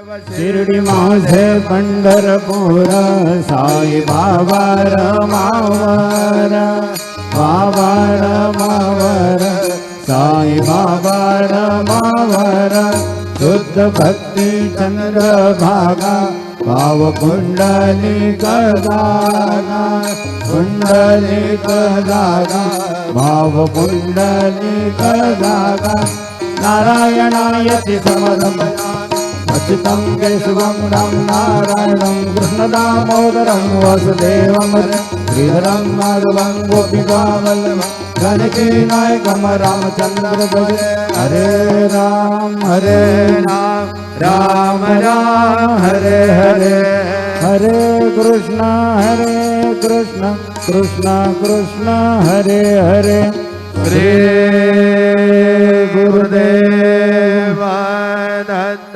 शिर्डी माझे पंढरपूर साई बाबा रमावर बाबा रमावर साई बाबा रमावर शुद्ध भक्ती चंद्र भागा भाव कुंडलिक दागा कुंडलिक दागा भाव कुंडलिक दागा नारायणायति समदम अच्युतं केशवं राम नारायणं कृष्णदामोदरं वसुदेवं श्रीधरं माधवं गोपिकावल्लभं जानकीनायकं रामचन्द्र भजे हरे राम राम राम हरे हरे हरे कृष्ण कृष्ण कृष्ण हरे हरे श्री गुरुदेव दत्त।